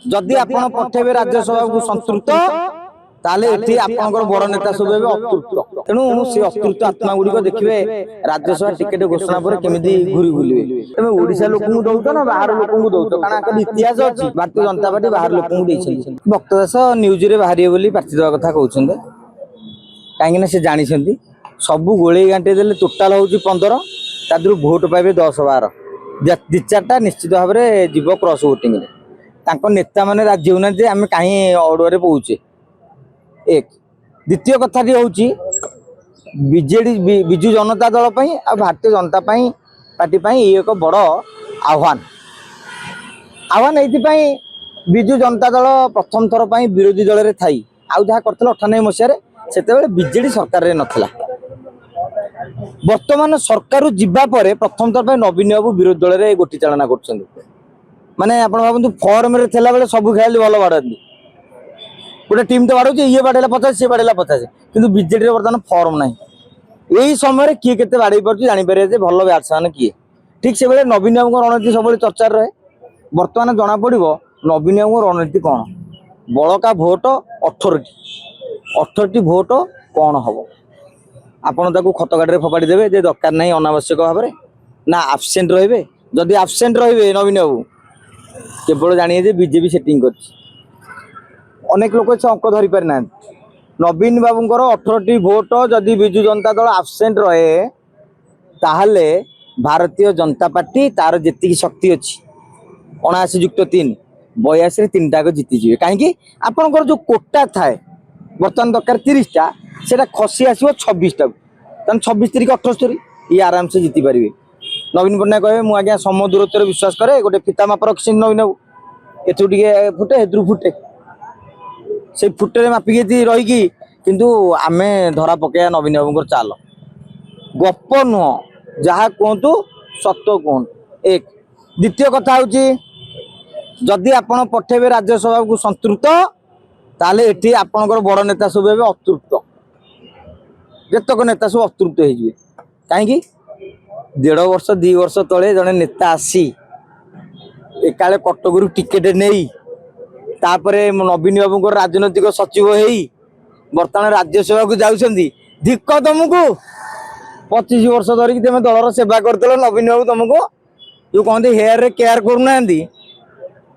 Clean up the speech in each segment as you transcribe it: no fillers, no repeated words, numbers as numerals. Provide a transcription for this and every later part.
जदि आपण पठेबे राज्यसभा को संतृप्त ताले एठी आपनकर बड़ नेता सब एबे अतृप्त तेणु से अतृप्त आत्मा गुडी को देखिबे राज्यसभा टिकेट घोषणा पर केमिति घुरी बुलिबे तमे ओडिसा लोक को दउत ना बाहर लोक को दउत कारण आक इतिहास अछि भारतीय जनता पार्टी बाहर लोक को दैछन भक्तदास न्यूज रे बाहरिए बोली पार्टी दवा कथा कहउछन काहेकि ना से जानि छथि सब गोळे गांटे देले टोटल होउची 15 तादरु वोट पाइबे 10 12 दि चारटा निश्चित भाव रे जीव क्रॉस वोटिंग रे तांको नेता माने राज्य होना जे आमे काहे अडुआरे पहुचे एक द्वितीय कथाटी होउची बीजेडी बिजू जनता दल पई आ भारतीय जनता पई पार्टी पई एक बड़ आह्वान आह्वान एथि पई बिजू जनता दल प्रथम थर पई विरोधी दल रे थाई आ जहा करथला 98 मसिया रे सेते बेले बीजेडी सरकार रे नथला वर्तमान सरकार जिबा परे प्रथम थर पई नवीन बाबू विरोधी दल रे गोटी चालना करछन माने आपण भाबंतु फॉर्म रे थेला बेले सब खेलाली भल बाड़ती गोटे टीम तो बाड़ू ये बाड़ेला 50 सी बाड़ेला 50 किंतु बीजेडी रे वर्तमान फॉर्म नाही यही समय किए केते बाड़ी परछि जानि पारे जे भल बैट्समैन किए ठीक से बेले नवीन बाबू रणनीति सब चर्चा रहे वर्तमान जना पड़िबो नवीन बाबू रणनीति कोन बळका भोट 18 भोट कोन हबो आपण ताकू खत गाड़ी रे फपाड़ी देबे जे दरकार नाही अनावश्यक भाव रे ना एब्सेंट रहिबे जदि एब्सेंट रहिबे नवीन बाबू केवल जानिए जे बीजेपी सेटिंग करछि अनेक लोक से अंक धरी पारि ना नवीन बाबूंकर 18 भोट जदि बिजू जनता दल एब्सेंट रहे ताहले भारतीय जनता पार्टी तार जेतिकी शक्ति अछि 79+3 82 रे 3टा को जीति जिवे काहे आपनकर जो कोटा थाए वर्तमान दरकार 30 टा सेटा खसी आसीबो 26 टा तन 26 3 78 ये आराम से जीति पारिबे नवीन पटनायक कहे मु आज्ञा सम दूरत्व विश्वास करे गोटे फिता माप रखी नवीन बाबू एथु टिके फुटे हेद्रु फुटे से फुटे मापिकी रही किंतु आमे धरा पकया नवीन बाबू चाल गप नुह जहाँ कहतु सत्य कहूँ एक द्वितीय कथा हूँ जदि आपण पठेबे राज्यसभा को संतृप्त ताले एठी आपनकर बड़ नेता सब एबे अतृप्त जेतक नेता सब अतृप्त होइजिवे काहेकि 1.5 वर्ष 2 वर्ष तले जने नेता आसी एकाले कटकरू टिकेट नहीं तापरे नवीन बाबू राजनैतिक सचिव हेई वर्तमान राज्यसभा को जाउछंदी धिक्क तुमको 25 वर्ष धरिक तुम दलर सेवा करदेल नवीन बाबू तुमको जो कहते हेयर रे केयर करूना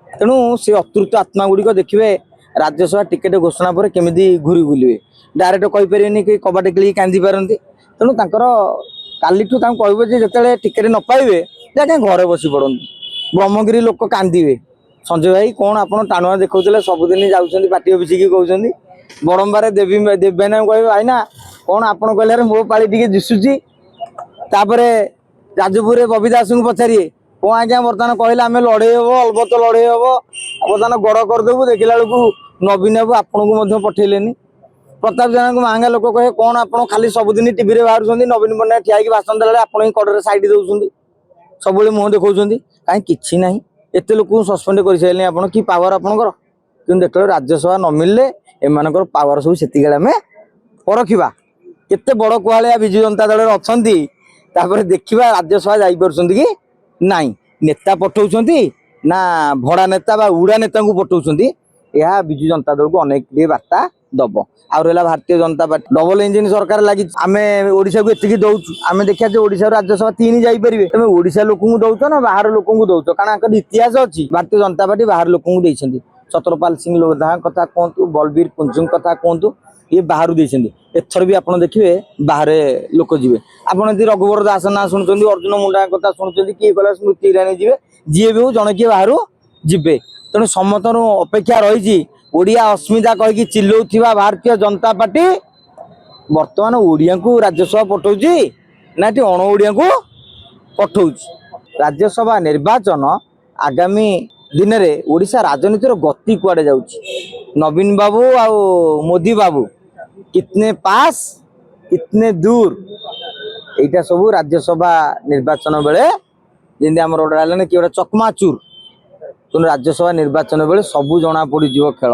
तेणु से अतृप्त आत्मा गुड़ी देखिए राज्यसभा टिकेट घोषणा पर केमिति घुरी बुलिबे डायरेक्ट कहि परिबेनी कि कबाटे खेली कांदी पारंती तेणु तांकर कालीठू तांको कहबे जे जतले टिकेट न पाइबे जे घरे बसी पड़ंती ब्रह्मगिरी लोक कांदीबे संजय भाई कौन आपन टाणुआ देखौतले सबदिन जाउछंती पार्टी ऑफिस की कहउछंती बड़ंबारे देवी देवेना कहबे भाई ना कौन आपन कहले रे मो पाली टिके दिसुची तापरे राजपुर रे बबी दास को पछारिए कौन आज्ञा वर्तमान कहले आमे लड़े हबो अलबत लड़े हबो वर्तमान गड़ कर देबु देखिला बेलकू नवीन बाबू आपन को मध्य पठेलेनी प्रताप जेना को महंगा लोक कहे कौन आपन खाली सबदिन टीवी रे बाहरुछंती नवीन पटनायक ठिया कि भाषण देला आपन ही कड़रे साइड दउछंती सबले मुह देखौछंती काहे किछि नाही एते लोक सस्पेंड कर साइले आपन की पावर आपनकर किन देखले राज्यसभा न मिलले एमानकर पावर सब सेतिगेला में परखिबा केते बड़ कुहालिया बिजू जनता दल रे अछंती तापर देखिबा राज्यसभा जाई परछंती कि नाही नेता पठौछंती ना भड़ा नेता बा उड़ा नेता को पठौछंती यह बिजू जनता दल को अनेक वार्ता दब आ रहा Bharatiya Janata party double engine सरकार लगी आम ओडिशा को एतिकी दउछु आम देखिया जे ओडिशा राज्यसभा 3 जाई परिबे तमे ओडिशा लोक को दउछ ना बाहर लोक को दउछ कारण आकर इतिहास अछि भारतीय जनता पार्टी बाहर लोक को दैछंती छत्रपाल सिंह लोधा कथा कहतु बलबीर कुंजुंग कथा कहतु ये बाहर दैछंती एथर भी आपण देखिबे बाहर लोक जिवे आपण यदि रघुवर दास ना सुनचंदी अर्जुन मुंडा कथा सुनचंदी की कला स्मृति ईरानी जिवे जीए भी जने की बाहर जिवे तेणु समतन अपेक्षा रही ओडिया अस्मिता कहीकि चिल्लौथिबा भारतीय जनता पार्टी वर्तमान ओडिया को राज्यसभा पठाउछि ना अण ओडिया को पठाउछि राज्यसभा निर्वाचन आगामी दिन में ओडिशा राजनीतिर गति कुआडे जाउछि नवीन बाबू आ मोदी बाबू कितने पास कितने दूर एटा सब राज्यसभा निर्वाचन बेले जेंदे हमर कि चकमाचूर राज्यसभा निर्वाचन बेले सबू जना पड़ी जीव खेल